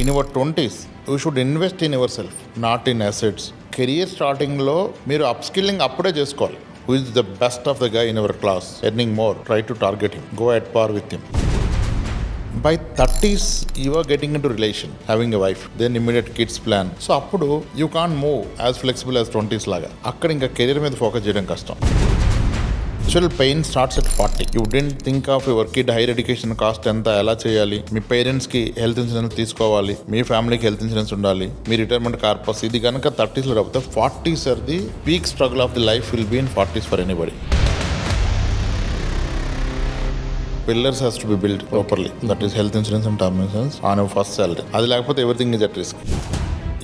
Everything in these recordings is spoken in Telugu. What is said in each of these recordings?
In your 20s, you should invest in yourself, not in assets. Career స్టార్టింగ్లో మీరు అప్స్కిల్లింగ్ అప్పుడే చేసుకోవాలి. Who is the best of the guy in our class, earning more, try to target him, go at par with him. By 30s, you are getting into relation, having a wife, then immediate kids plan. So అప్పుడు you can't move as flexible as 20s లాగా. అక్కడ ఇంకా కెరీర్ మీద ఫోకస్ చేయడం కష్టం. Actual pain starts at 40. You didn't think of your kid higher education cost ఎంత, ఎలా చేయాలి, మీ పేరెంట్స్కి హెల్త్ ఇన్సూరెన్స్ తీసుకోవాలి, మీ ఫ్యామిలీకి హెల్త్ ఇన్సూరెన్స్ ఉండాలి, మీ రిటైర్మెంట్ కార్పస్, ఇది కనుక 30sలో రాకపోతే 40s are the peak struggle of the life will be in 40s for anybody. Pillars has to be built properly. That is health insurance and term insurance on your first salary. అది లేకపోతే ఎవ్రీథింగ్ ఇస్ అట్ రిస్క్.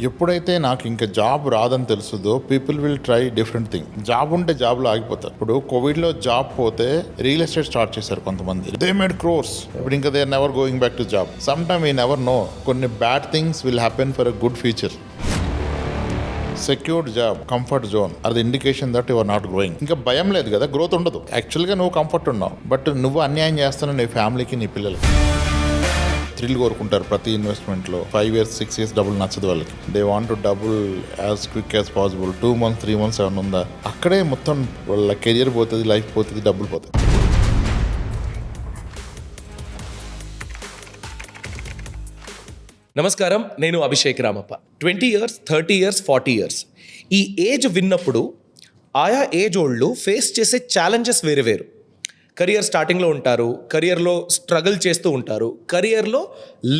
ఎప్పుడైతే నాకు ఇంకా జాబ్ రాదని తెలుస్తుందో people will try different thing. Job ఉంటే జాబ్లో ఆగిపోతారు. ఇప్పుడు కోవిడ్లో జాబ్ పోతే రియల్ ఎస్టేట్ స్టార్ట్ చేశారు కొంతమంది. They made crores. ఇప్పుడు ఇంకా they are never going back to job. Some time we never know, కొన్ని bad things will happen for a good future. Secured job, comfort zone are the indication that your not growing. ఇంకా భయం లేదు కదా, గ్రోత్ ఉండదు. యాక్చువల్గా నువ్వు కంఫర్ట్ ఉన్నావు, బట్ నువ్వు అన్యాయం చేస్తున్నావు నీ ఫ్యామిలీకి, నీ పిల్లలకి. థ్రిల్ కోరుకుంటారు ప్రతి ఇన్వెస్ట్మెంట్లో. 5 years 6 years డబుల్ నచ్చదు వాళ్ళకి. They want to double as quick as possible. 2 months 3 months ఏమైనా ఉందా, అక్కడే మొత్తం వాళ్ళ కెరియర్ పోతుంది, లైఫ్ పోతుంది, డబ్బులు పోతుంది. నమస్కారం, నేను Abhishek Ramappa. 20 years 30 years 40 years ఈ ఏజ్ విన్నప్పుడు ఆయా ఏజ్ ఓల్డ్లు ఫేస్ చేసే ఛాలెంజెస్ వేరు వేరు. కెరియర్ స్టార్టింగ్లో ఉంటారు, కెరియర్లో స్ట్రగుల్ చేస్తూ ఉంటారు, కెరియర్లో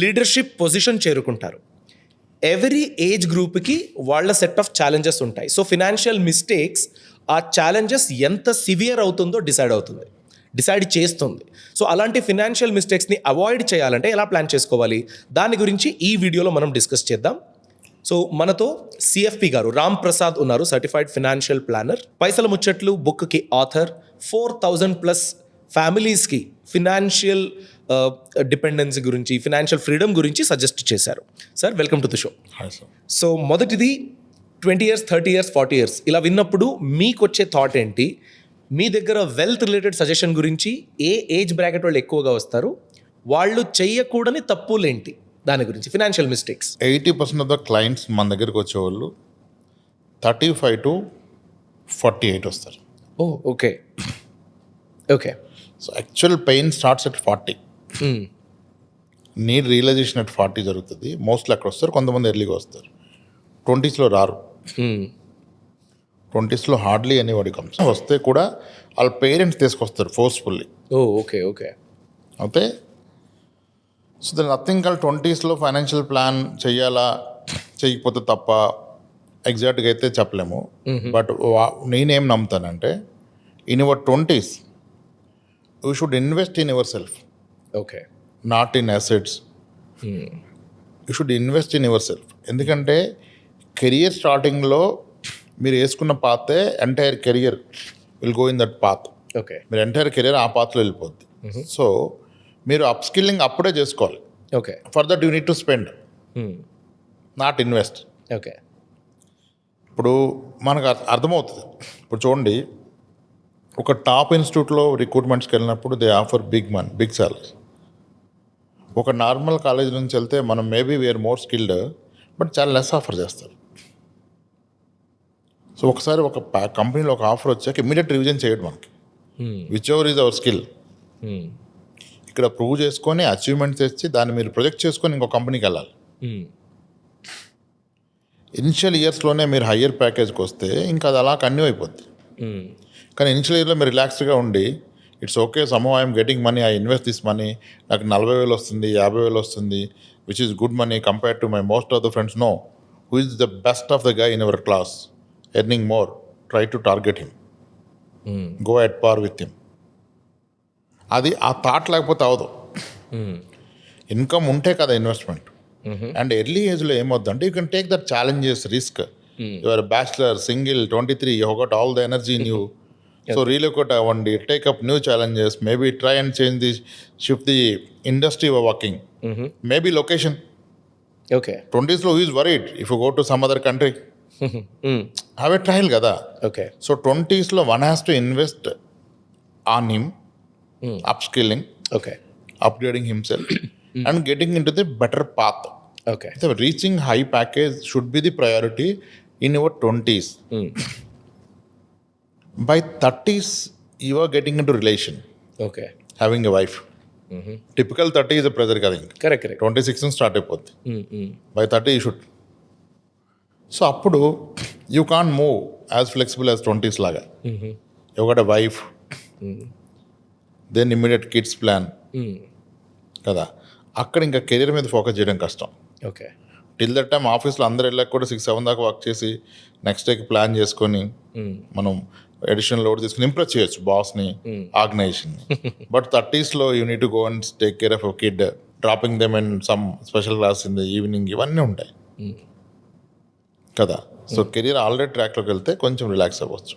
లీడర్షిప్ పొజిషన్ చేరుకుంటారు. ఎవ్రీ ఏజ్ గ్రూప్కి వాళ్ళ సెట్ ఆఫ్ ఛాలెంజెస్ ఉంటాయి. సో ఫినాన్షియల్ మిస్టేక్స్ ఆ ఛాలెంజెస్ ఎంత సివియర్ అవుతుందో డిసైడ్ చేస్తుంది. సో అలాంటి ఫినాన్షియల్ మిస్టేక్స్ని అవాయిడ్ చేయాలంటే ఎలా ప్లాన్ చేసుకోవాలి, దాని గురించి ఈ వీడియోలో మనం డిస్కస్ చేద్దాం. సో మనతో సిఎఫ్పి గారు రామ్ ప్రసాద్ ఉన్నారు, సర్టిఫైడ్ ఫినాన్షియల్ ప్లానర్. పైసల ముచ్చట్లు బుక్కి ఆథర్. 4,000+ ఫ్యామిలీస్కి ఫినాన్షియల్ డిపెండెన్సీ గురించి, ఫినాన్షియల్ ఫ్రీడమ్ గురించి సజెస్ట్ చేశారు. Sir, welcome to the show. Hi sir. So మొదటిది 20 years 30 years 40 years ఇలా విన్నప్పుడు మీకు వచ్చే థాట్ ఏంటి? మీ దగ్గర వెల్త్ రిలేటెడ్ సజెషన్ గురించి ఏ ఏజ్ బ్రాకెట్ వాళ్ళు ఎక్కువగా వస్తారు, వాళ్ళు చెయ్యకూడని తప్పులేంటి, దాని గురించి, financial mistakes. 80% of the clients మన దగ్గరికి వచ్చేవాళ్ళు 35 to 48 వస్తారు. Okay. So actual pain starts at 40. Need realization at 40 జరుగుతుంది. మోస్ట్లీ అక్కడ వస్తారు. కొంతమంది ఎర్లీగా వస్తారు. 20sలో రారు. 20sలో హార్డ్లీ ఎనీబడి కమ్స్. వస్తే కూడా వాళ్ళ పేరెంట్స్ తీసుకొస్తారు ఫోర్స్ఫుల్లీ. ఓకే. అయితే సో దర్ నథింగ్ కాల్ 20sలో ఫైనాన్షియల్ ప్లాన్ చెయ్యాలా, చేయకపోతే తప్ప ఎగ్జాక్ట్గా అయితే చెప్పలేము. బట్ నేనేం నమ్ముతానంటే, in your 20s you should invest in yourself, okay, not in assets. You should invest in yourself. ఎందుకంటే కెరియర్ స్టార్టింగ్లో మీరు వేసుకున్న పాతే entire career will go in that path. Okay, మీరు ఎంటైర్ కెరియర్ ఆ పాత్లో వెళ్ళిపోద్ది. సో మీరు అప్స్కిల్లింగ్ అప్పుడే చేసుకోవాలి. Okay, for that you need to spend, not invest. Okay. ఇప్పుడు మనకు అర్థమవుతుంది. ఇప్పుడు చూడండి, ఒక టాప్ ఇన్స్టిట్యూట్లో రిక్రూట్మెంట్స్కి వెళ్ళినప్పుడు దే ఆఫర్ బిగ్ సాలరీస్. ఒక నార్మల్ కాలేజ్ నుంచి వెళ్తే మనం maybe we are more skilled, but చాలా లెస్ ఆఫర్ చేస్తారు. సో ఒకసారి ఒక కంపెనీలో ఒక ఆఫర్ వచ్చాక ఇమ్మీడియట్ రివిజన్ చేయడం మనకి, which ever is our skill. ఇక్కడ ప్రూవ్ చేసుకొని అచీవ్మెంట్స్ తెచ్చి దాన్ని మీరు ప్రొజెక్ట్ చేసుకొని ఇంకో కంపెనీకి వెళ్ళాలి. ఇనిషియల్ ఇయర్స్లోనే మీరు హయ్యర్ ప్యాకేజ్కి వస్తే ఇంకా అది అలా కన్యూ అయిపోద్ది. కానీ ఇనిషియల్ ఇయర్లో మీరు రిలాక్స్డ్గా ఉండి, it's okay, somehow I'm getting money, I invest this money, నాకు 40,000 వస్తుంది, 50,000 వస్తుంది, which is good money compare to my most of the friends. No, who is the best of the guy in our class, earning more, try to target him, go at par with him. అది ఆ థాట్ లేకపోతే అవదు. ఇన్కమ్ ఉంటే కదా ఇన్వెస్ట్మెంట్. అండ్ ఎర్లీ ఏజ్లో ఏమవుద్దంటే you can take that challenges, risk. Your bachelor, single, 23, you got all the energy in you. So relocate అవ్వండి, take up new challenges, maybe try and change the, shift the industry your working, maybe location. Okay, 20sలో who is worried if you go to some other country, have a trial కదా. ఓకే. సో 20sలో one has to invest on him, upskilling, okay, upgrading himself and getting into the better path. Okay. So reaching high package should be the priority in your 20s. By 30s, you are getting into relation, okay. having a wife. Typical 30 is a pressure కదా ఇంకా. Correct correct. 26 నుంచి స్టార్ట్ అయిపోద్ది. By 30 you should. సో అప్పుడు you can't move as flexible as 20s లాగా. You got a wife, then immediate kids plan కదా. అక్కడ ఇంకా కెరీర్ మీద ఫోకస్ చేయడం కష్టం. ఓకే. టిల్ దట్ టైమ్ ఆఫీస్లో అందరు వెళ్ళాక కూడా 6-7 దాకా వర్క్ చేసి నెక్స్ట్ డేకి ప్లాన్ చేసుకొని మనం ఎడిషనల్ లోడ్ తీసుకుని ఇంప్రెస్ చేయొచ్చు బాస్ని, ఆర్గనైజేషన్ని. బట్ 30sలో you need to go and take care of a kid, dropping them in some special class in the evening, ఇవన్నీ ఉంటాయి కదా. సో కెరీర్ ఆల్రెడీ ట్రాక్లోకి వెళ్తే కొంచెం రిలాక్స్ అవ్వచ్చు.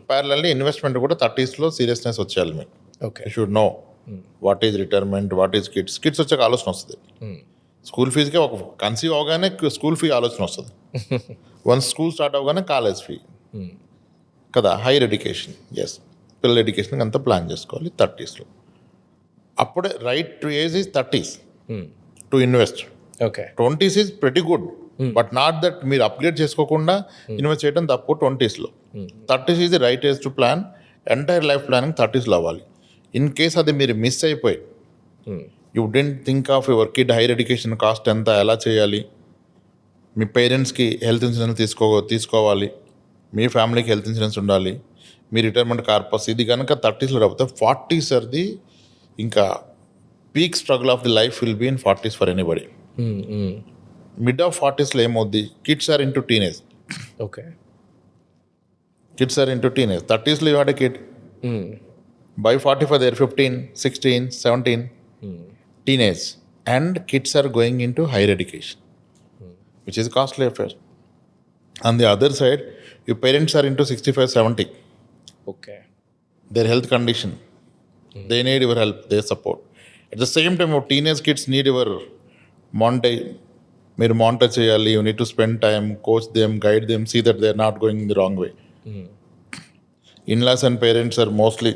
ప్యారలల్లీ ఇన్వెస్ట్మెంట్ కూడా 30sలో సీరియస్నెస్ వచ్చేయాలి మీకు. Okay. You should know what is retirement, what is kids వచ్చాక ఆలోచన వస్తుంది. స్కూల్ ఫీజుకే ఒక కన్సీవ్ అవగానే స్కూల్ ఫీ ఆలోచన వస్తుంది. వన్స్ స్కూల్ స్టార్ట్ అవగానే కాలేజ్ ఫీ కదా. హైయర్ ఎడ్యుకేషన్, ఎస్, పిల్లల ఎడ్యుకేషన్ అంతా ప్లాన్ చేసుకోవాలి 30sలో. అప్పుడే right age is 30s to invest. Okay. 20s is pretty good, but not that మీరు అప్గ్రేడ్ చేసుకోకుండా ఇన్వెస్ట్ చేయడం తప్పు 20sలో. 30s is the right age to plan. Entire life planning 30sలో అవ్వాలి. ఇన్ కేస్ అది మీరు మిస్ అయిపోయి you don't think of your kid higher education cost ఎంత, ఎలా చేయాలి, మీ పేరెంట్స్కి హెల్త్ ఇన్సూరెన్స్ తీసుకోవాలి, మీ ఫ్యామిలీకి హెల్త్ ఇన్సూరెన్స్ ఉండాలి, మీ రిటైర్మెంట్ కార్పస్, ఇది కనుక 30sలో రాకపోతే 40s ఆర్ ది ఇంకా peak struggle of the life will be in 40s for anybody. Mid of 40sలో ఏమవుద్ది, kids are into teenage. Okay. Kids are into teenage. 30sలో you had a kid. By 45 they're 15, 16, 17, teenage, and kids are going into higher education, which is a costly affair. On the other side, your parents are into 65, 70. Okay. Their health condition, they need your help, their support. At the same time, your teenage kids need your మీరు మానిటర్ చేయాలి. You need to spend time, coach them, guide them, see that they're not going in the wrong way. In-laws and parents are mostly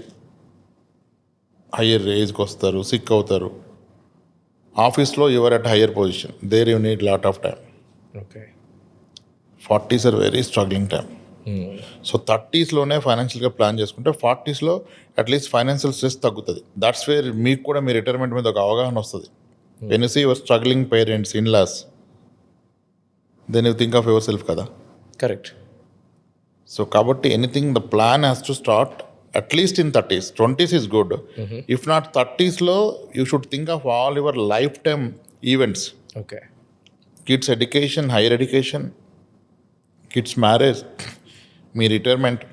higher ఏజ్కి వస్తారు, సిక్ అవుతారు. ఆఫీస్లో your at higher position, there you need lot of time. Okay. 40s are very struggling time. So 30sలోనే ఫైనాన్షియల్గా ప్లాన్ చేసుకుంటే 40sలో అట్లీస్ట్ ఫైనాన్షియల్ స్ట్రెస్ తగ్గుతుంది. దట్స్ వేర్ మీకు కూడా మీ రిటైర్మెంట్ మీద ఒక అవగాహన వస్తుంది. When you see your struggling parents, in-laws, then you think of yourself కదా. కరెక్ట్. సో కాబట్టి anything the plan has to start at least in 30s. 20s is good. If not 30sలో you should think of all your lifetime events. Okay. Kids education, higher education, kids marriage, me retirement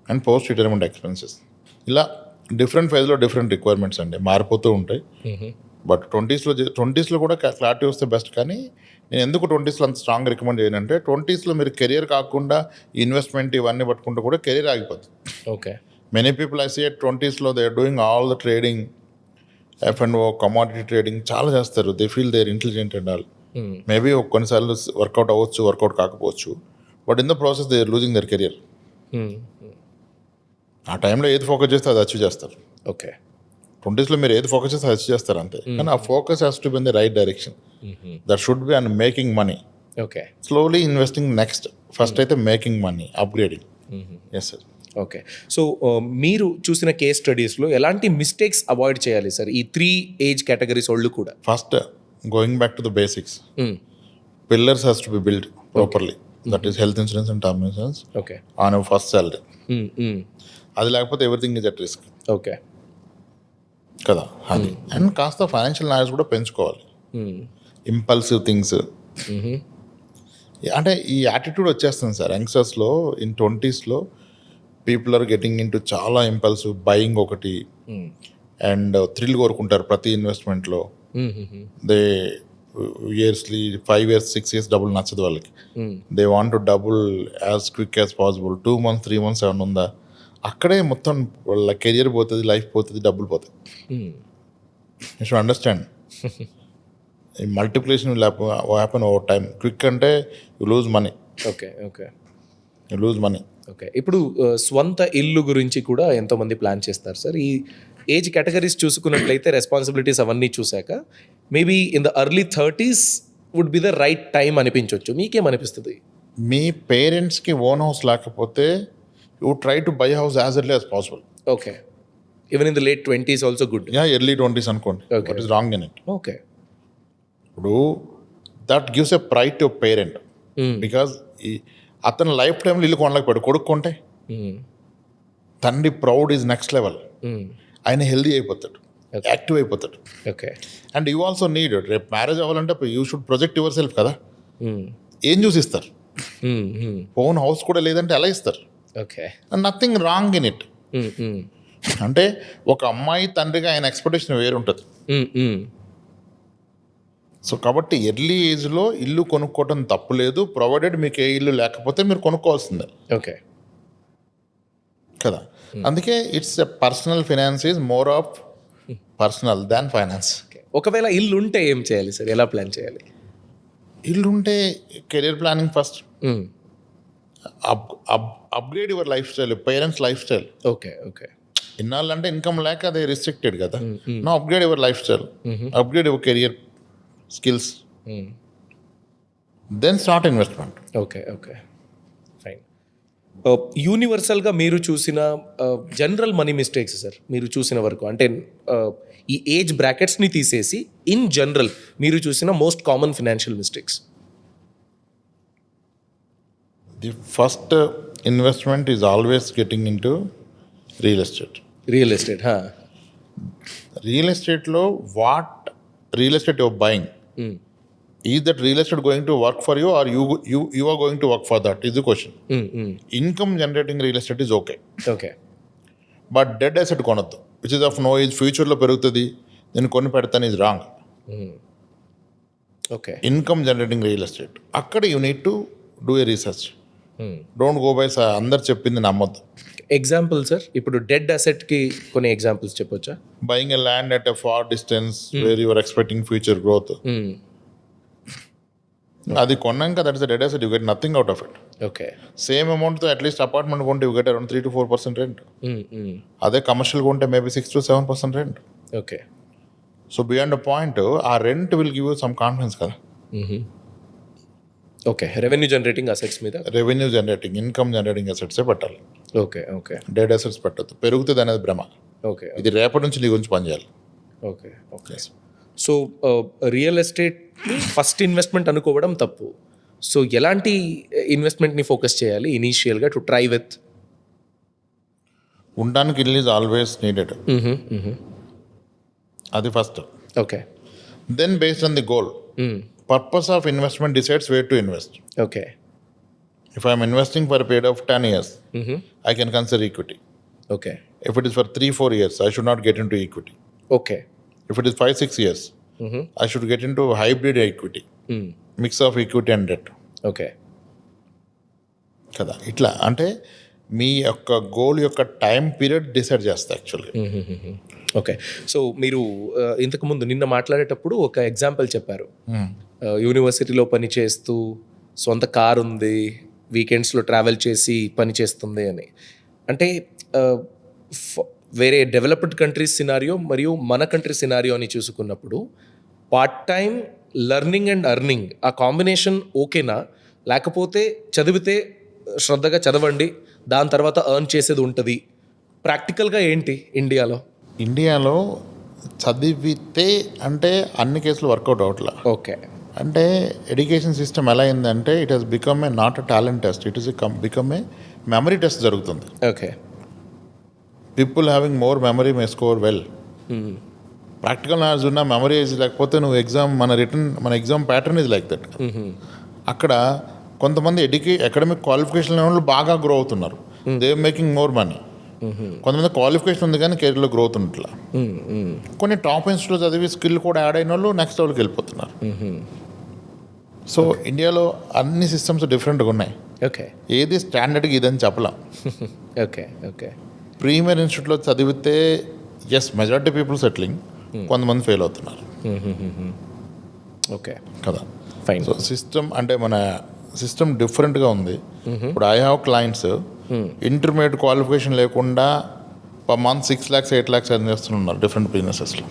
and post retirement expenses. ఇలా డిఫరెంట్ ఫేజ్లో డిఫరెంట్ రిక్వైర్మెంట్స్ అండి, మారిపోతూ ఉంటాయి. బట్ 20sలో కూడా క్లారిటీ వస్తే బెస్ట్. కానీ నేను ఎందుకు 20sలో అంత స్ట్రాంగ్ రికమెండ్ చేయనంటే 20sలో మీరు కెరియర్ కాకుండా ఇన్వెస్ట్మెంట్ ఇవన్నీ పట్టుకుంటూ కూడా కెరియర్ ఆగిపోతుంది. Okay. Many people I see at 20sలో they are doing all the trading, F&O, commodity trading చాలా చేస్తారు. They feel they are intelligent and all. Maybe కొన్నిసార్లు వర్కౌట్ అవ్వచ్చు, వర్కౌట్ కాకపోవచ్చు. But in the process they are losing their career. ఆ టైంలో ఏది ఫోకస్ చేస్తే అది అచీవ్ చేస్తారు. ఓకే. 20sలో మీరు ఏది ఫోకస్ చేస్తే అది అచీవ్ చేస్తారు అంతే. కానీ ఆ focus has to be in the right direction. That should be on making money. Okay. Slowly investing next. First అయితే making money, upgrading. Yes sir. Okay. So మీరు చూసిన కేస్ స్టడీస్లో ఎలాంటి మిస్టేక్స్ అవాయిడ్ చేయాలి సార్ ఈ 3 ఏజ్ కేటగిరీస్ వాళ్ళు కూడా? First going back to the basics, pillars has to B build properly. That is health insurance and term insurance okay on your first salary. అది లేకపోతే everything is at risk. Okay కదా. అది అండ్ కాస్త ఫైనాన్షియల్ నాలెడ్జ్ కూడా పెంచుకోవాలి. ఇంపల్సివ్ థింగ్స్ అంటే ఈ యాటిట్యూడ్ వచ్చేస్తుంది సార్ యంగ్స్టర్స్లో. ఇన్ 20sలో people are getting into చాలా ఇంపల్సివ్ బయింగ్ ఒకటి, అండ్ థ్రిల్ కోరుకుంటారు ప్రతి ఇన్వెస్ట్మెంట్లో. దే ఇయర్స్లీ 5 years 6 years డబుల్ నచ్చదు వాళ్ళకి. They want to double as quick as possible. 2 months 3 months ఏమైనా ఉందా, అక్కడే మొత్తం వాళ్ళ కెరియర్ పోతుంది, లైఫ్ పోతుంది, డబ్బులు పోతాయి. యూ షుడ్ అండర్స్టాండ్ ఈ multiplication will happen over time. Quick అంటే you lose money. Okay. Okay. You lose money. Okay. ఇప్పుడు స్వంత ఇల్లు గురించి కూడా ఎంతోమంది ప్లాన్ చేస్తారు సార్. ఈ ఏజ్ కేటగిరీస్ చూసుకున్నట్లయితే రెస్పాన్సిబిలిటీస్ అవన్నీ చూశాక maybe in the early 30s would be the right time అనిపించవచ్చు. మీకేమనిపిస్తుంది? మీ పేరెంట్స్కి ఓన్ హౌస్ లేకపోతే you try to buy house as early as possible. Okay. Even in the late 20s also good. Early 20s అనుకోండి. Okay. What is wrong in it? Okay. ఇప్పుడు that gives a pride to parent. Because అతని లైఫ్ టైంలో ఇల్లు కొనలేకపోయాడు, కొడుకుంటే తండ్రి ప్రౌడ్ ఈజ్ నెక్స్ట్ లెవెల్. ఆయన హెల్దీ అయిపోతాడు, యాక్టివ్ అయిపోతాడు. Okay. And you also need రేపు మ్యారేజ్ అవ్వాలంటే you should project your self కదా. ఏం చూసి ఇస్తారు? ఓన్ హౌస్ కూడా లేదంటే ఎలా ఇస్తారు? Okay. Nothing wrong in it. అంటే ఒక అమ్మాయి తండ్రిగా ఆయన ఎక్స్పెక్టేషన్ వేరు ఉంటుంది. సో కాబట్టి ఎర్లీ ఏజ్లో ఇల్లు కొనుక్కోవటం తప్పు లేదు, ప్రొవైడెడ్ మీకు ఏ ఇల్లు లేకపోతే మీరు కొనుక్కోవాల్సిందే ఓకే కదా. అందుకే it's a personal finance is more of personal than finance. ఒకవేళ ఇల్లు ఉంటే ఏం చేయాలి సార్? ఎలా ప్లాన్ చేయాలి? ఇల్లు ఉంటే career planning first, upgrade your lifestyle, parents lifestyle. Okay. Okay. ఇన్నాళ్ళంటే ఇన్కమ్ లేక అదే రిస్ట్రిక్టెడ్ కదా. No, upgrade your lifestyle, upgrade your career skills, then start investment. Okay. Okay. Fine. యూనివర్సల్గా మీరు చూసిన జనరల్ మనీ మిస్టేక్స్ సార్, మీరు చూసిన వరకు, అంటే ఈ ఏజ్ బ్రాకెట్స్ని తీసేసి ఇన్ జనరల్ మీరు చూసిన most common financial mistakes. The first investment is always getting into real estate. Real estate. Real ఎస్టేట్లో what real estate your buying, is that real estate going to work for you or you are going to work for that is the question. Income generating real estate is okay, okay. But dead asset కొనొద్దు, which is of no age, ఫ్యూచర్లో పెరుగుతుంది, నేను కొని పెడతాను, is wrong. Okay. Income generating real estate, అక్కడ you need to do a research. Don't go by అందరు చెప్పింది నమ్మొద్దు. ఎగ్జాంపుల్ సార్, ఇప్పుడు డెడ్ అసెట్కి కొన్ని ఎగ్జాంపుల్స్ చెప్పొచ్చా? Buying a land at a far distance where your expecting future growth, అది కొన్నాక that is dead asset, you get nothing out of it. Okay. Same అమౌంట్తో అట్లీస్ట్ అపార్ట్మెంట్ కొంటే you get around 3 to 4% rent. అదే కమర్షియల్ కొంటే maybe 6 to 7% rent. Okay. So beyond a point ఆ rent will give you some confidence కదా. ఓకే. రెవెన్యూ జనరేటింగ్ అసెట్స్ మీద, రెవెన్యూ జనరేటింగ్, ఇన్కమ్ జనరేటింగ్ అసెట్సే పెట్టాలి. ఓకే. ఓకే. డెడ్ అసెట్స్ పెట్టద్దు, పెరుగుతుంది అనేది భ్రమ. ఓకే. ఇది రేపటి నుంచి నీ గురించి పనిచేయాలి. Okay. Okay. So real estate first investment అనుకోవడం తప్పు. సో ఎలాంటి ఇన్వెస్ట్మెంట్ని ఫోకస్ చేయాలి ఇనీషియల్గా టు ట్రై విత్? ఉండడానికి ఇల్లు ఈజ్ ఆల్వేస్ నీడెడ్, అది first. Okay. Then based on the goal, purpose of investment decides where to invest. Okay. If I am investing for a period of 10 years, I can consider equity. Okay. If it is for 3-4 years, I should not get into equity. Okay. If it is 5-6 years, I should get into hybrid equity, mix of equity and debt. Okay. కదా. ఇట్లా అంటే మీ యొక్క గోల్ యొక్క టైం పీరియడ్ డిసైడ్ చేస్తా యాక్చువల్గా. ఓకే. సో మీరు ఇంతకుముందు నిన్న మాట్లాడేటప్పుడు ఒక ఎగ్జాంపుల్ చెప్పారు. యూనివర్సిటీలో పని చేస్తూ సొంత కార్ ఉంది, వీకెండ్స్లో ట్రావెల్ చేసి పని చేస్తుంది అని. అంటే వేరే డెవలప్డ్ కంట్రీస్ సినారియో మరియు మన కంట్రీ సినారియో అని చూసుకున్నప్పుడు part time learning and earning ఆ కాంబినేషన్ ఓకేనా? లేకపోతే చదివితే శ్రద్ధగా చదవండి, దాని తర్వాత ఎర్న్ చేసేది ఉంటుంది, ప్రాక్టికల్గా ఏంటి ఇండియాలో? ఇండియాలో చదివితే అంటే అన్ని కేసులు వర్కౌట్ అవట్లా. ఓకే. అంటే ఎడ్యుకేషన్ సిస్టమ్ ఎలా అయిందంటే it has become a not a talent test, it is become a memory test జరుగుతుంది. Okay. People having more memory may score well. Practical knowledge ఉన్న మెమరీ ఏజ్ లేకపోతే నువ్వు ఎగ్జామ్ మన exam pattern is like that. అక్కడ కొంతమంది అకాడమిక్ క్వాలిఫికేషన్ వాళ్ళు బాగా గ్రో అవుతున్నారు, దే మేకింగ్ మోర్ మనీ. కొంతమంది క్వాలిఫికేషన్ ఉంది కానీ కెరీర్లో గ్రోత్ ఉండట్లా. కొన్ని టాప్ ఇన్స్టిట్యూట్ చదివి స్కిల్ కూడా యాడ్ అయిన వాళ్ళు నెక్స్ట్ లెవెల్కి వెళ్ళిపోతున్నారు. సో ఇండియాలో అన్ని సిస్టమ్స్ డిఫరెంట్గా ఉన్నాయి. ఓకే. ఏది స్టాండర్డ్గా ఇదని చెప్పలేం. ఓకే. ఓకే. ప్రీమియర్ ఇన్స్టిట్యూట్లో చదివితే ఎస్ మెజారిటీ పీపుల్ సెటిలింగ్, కొంతమంది ఫెయిల్ అవుతున్నారు. ఓకే. కదా. ఫైన్. సో సిస్టమ్ అంటే మన సిస్టమ్ డిఫరెంట్గా ఉంది. ఇప్పుడు I have clients intermediate qualification లేకుండా per month 6 lakhs 8 lakhs earn చేస్తున్నారు డిఫరెంట్ బిజినెసెస్లో.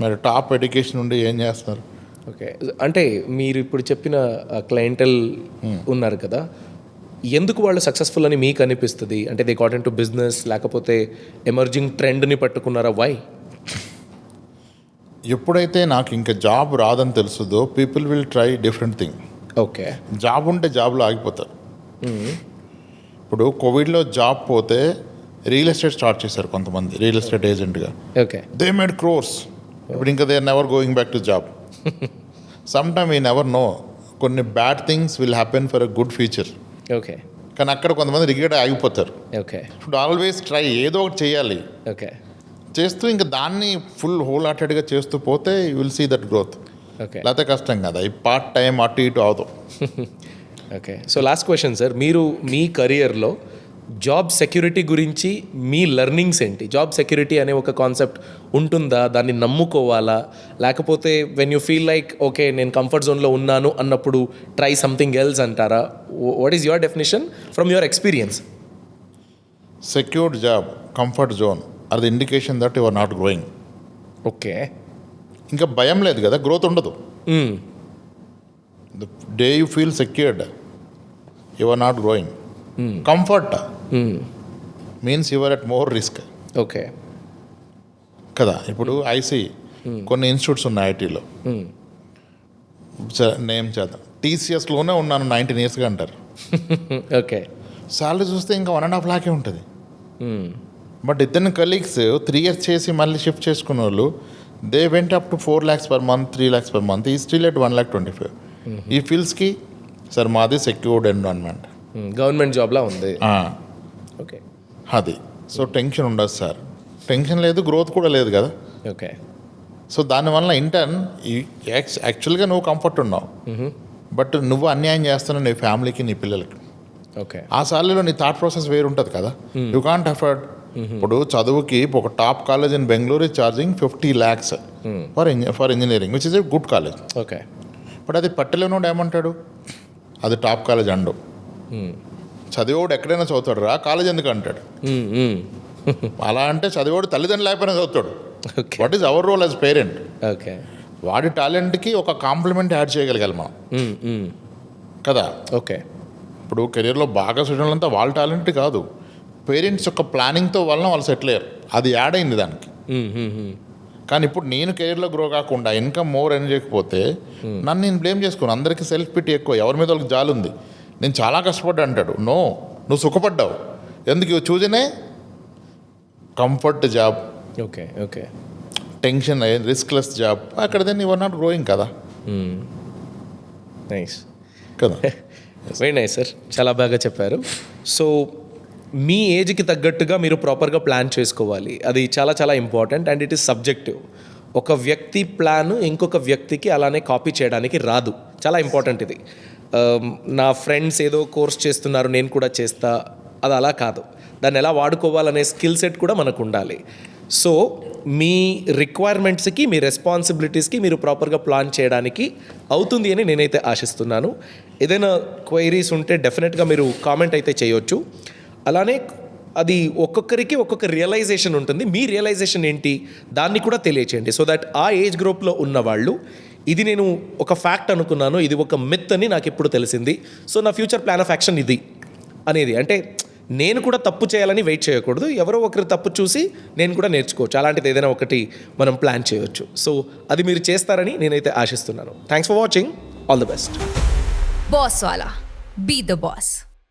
మరి టాప్ ఎడ్యుకేషన్ ఉండి ఏం చేస్తున్నారు? ఓకే, అంటే మీరు ఇప్పుడు చెప్పిన క్లయింటల్ ఉన్నారు కదా, ఎందుకు వాళ్ళు సక్సెస్ఫుల్ అని మీకు అనిపిస్తుంది? అంటే they got in to business, లేకపోతే ఎమర్జింగ్ ట్రెండ్ని పట్టుకున్నారా? వై? ఎప్పుడైతే నాకు ఇంకా జాబ్ రాదని తెలుస్తుందో people will try different thing. Okay. Job ఉంటే జాబ్లో ఆగిపోతారు. ఇప్పుడు కోవిడ్లో జాబ్ పోతే రియల్ ఎస్టేట్ స్టార్ట్ చేశారు కొంతమంది, రియల్ ఎస్టేట్ ఏజెంట్గా. ఓకే. They made crores. ఇప్పుడు ఇంకా they are never going back to job. Some time we never know, కొన్ని bad things will happen for a good future. Okay. కానీ అక్కడ కొంతమంది రిగ్రెట్ ఆగిపోతారు. ఓకే. ఇప్పుడు ఆల్వేస్ ట్రై, ఏదో ఒకటి చేయాలి. ఓకే. చేస్తూ ఇంకా దాన్ని ఫుల్ హోల్ హార్టెడ్గా చేస్తూ పోతే you will see that growth. Okay. లేకపోతే కష్టం కదా, ఈ పార్ట్ టైం అటు ఇటు అవదు. Okay. So last question sir, మీరు మీ కెరియర్లో జాబ్ సెక్యూరిటీ గురించి మీ లెర్నింగ్స్ ఏంటి? జాబ్ సెక్యూరిటీ అనే ఒక కాన్సెప్ట్ ఉంటుందా? దాన్ని నమ్ముకోవాలా? లేకపోతే when you feel like okay నేను కంఫర్ట్ జోన్లో ఉన్నాను అన్నప్పుడు ట్రై సంథింగ్ ఎల్స్ అంటారా? What is your definition from your experience? Secured job, comfort zone are the indication that you are not growing. Okay. ఇంకా భయం లేదు కదా, గ్రోత్ ఉండదు. The day you feel secured you are not growing. Comfort means you're at more risk. Okay. కదా, ఇప్పుడు ఐసీ కొన్ని ఇన్స్టిట్యూట్స్ ఉన్నాయి ఐటీలో, నేమ్ చేద్దాం, టీసీఎస్లోనే ఉన్నాను 19 yearsగా అంటారు. ఓకే. శాలరీ చూస్తే ఇంకా 1.5 lakh ఉంటుంది. బట్ ఇద్దరిని కలీగ్స్ 3 years చేసి మళ్ళీ షిఫ్ట్ చేసుకున్న వాళ్ళు, they went up to 4 lakhs per month, 3 lakhs per month, ఈ స్టిల్ ఎట్ 1,25,000. ఈ ఫీల్డ్స్కి సార్ మాది సెక్యూర్డ్ ఎన్విరాన్మెంట్, గవర్నమెంట్ జాబ్లా ఉంది. ఓకే. అది సో టెన్షన్ ఉండదు సార్, టెన్షన్ లేదు, గ్రోత్ కూడా లేదు కదా. ఓకే. సో దానివల్ల ఇంటర్న్ యాక్చువల్గా నువ్వు కంఫర్ట్ ఉన్నావు, బట్ నువ్వు అన్యాయం చేస్తున్నావు నీ ఫ్యామిలీకి, నీ పిల్లలకి. ఓకే. ఆ సాలరీలో నీ థాట్ ప్రాసెస్ వేరు ఉంటుంది కదా. You can't afford. ఇప్పుడు చదువుకి ఒక top college in Bengaluru charging 50 lakhs for engineering, which is a good college. Okay. But అది పట్టలేనోడు ఏమంటాడు, అది టాప్ కాలేజ్ అండు. చదివేవాడు ఎక్కడైనా చదువుతాడు రా, కాలేజ్ ఎందుకు అంటాడు. అలా అంటే చదివేవాడు తల్లిదండ్రులు లేకపోయినా చదువుతాడు. What is our role as parent? Okay. వాడి టాలెంట్కి ఒక కాంప్లిమెంట్ యాడ్ చేయగలగాలి మనం కదా. ఓకే. ఇప్పుడు కెరీర్లో బాగా సెటిల్ అంతా వాళ్ళ టాలెంట్ కాదు, పేరెంట్స్ యొక్క ప్లానింగ్తో వలన వాళ్ళు సెటిల్ అయ్యారు, అది యాడ్ అయింది దానికి. కానీ ఇప్పుడు నేను కెరీర్లో గ్రో కాకుండా ఇన్కమ్ మోర్ అని చేయకపోతే నన్ను నేను బ్లేమ్ చేసుకోను. అందరికీ సెల్ఫ్ పిటీ ఎక్కువ, ఎవరి మీద వాళ్ళకి జాలి ఉంది. నేను చాలా కష్టపడ్డా అంటాడు. నో, నువ్వు సుఖపడ్డావు ఎందుకు? చూజనే comfort job. Okay. Okay. Tension riskless job, అక్కడ దెన్ యువర్ నాట్ గ్రోయింగ్ కదా. నైస్ కదా. వెరీ నైస్ సార్, చాలా బాగా చెప్పారు. సో మీ ఏజ్కి తగ్గట్టుగా మీరు ప్రాపర్గా ప్లాన్ చేసుకోవాలి, అది చాలా చాలా important. And it is subjective. ఒక వ్యక్తి ప్లాన్ ఇంకొక వ్యక్తికి అలానే కాపీ చేయడానికి రాదు, చాలా ఇంపార్టెంట్ ఇది. నా ఫ్రెండ్స్ ఏదో కోర్స్ చేస్తున్నారు నేను కూడా చేస్తా, అది అలా కాదు. దాన్ని ఎలా వాడుకోవాలనే స్కిల్ సెట్ కూడా మనకు ఉండాలి. సో మీ రిక్వైర్మెంట్స్కి, మీ రెస్పాన్సిబిలిటీస్కి మీరు ప్రాపర్గా ప్లాన్ చేయడానికి అవుతుంది అని నేనైతే ఆశిస్తున్నాను. ఏదైనా క్వైరీస్ ఉంటే డెఫినెట్గా మీరు కామెంట్ అయితే చేయొచ్చు. అలానే అది ఒక్కొక్కరికి ఒక్కొక్క రియలైజేషన్ ఉంటుంది, మీ రియలైజేషన్ ఏంటి దాన్ని కూడా తెలియచేయండి. సో దట్ ఆ ఏజ్ గ్రూప్లో ఉన్నవాళ్ళు ఇది నేను ఒక ఫ్యాక్ట్ అనుకున్నాను, ఇది ఒక మిత్ అని నాకు ఎప్పుడు తెలిసింది, సో నా ఫ్యూచర్ ప్లాన్ ఆఫ్ యాక్షన్ ఇది అనేది. అంటే నేను కూడా తప్పు చేయాలని వెయిట్ చేయకూడదు, ఎవరో ఒకరి తప్పు చూసి నేను కూడా నేర్చుకోవచ్చు, అలాంటిది ఏదైనా ఒకటి మనం ప్లాన్ చేయొచ్చు. సో అది మీరు చేస్తారని నేనైతే ఆశిస్తున్నాను. Thanks for watching, all the best. Boss Wala. Be the boss.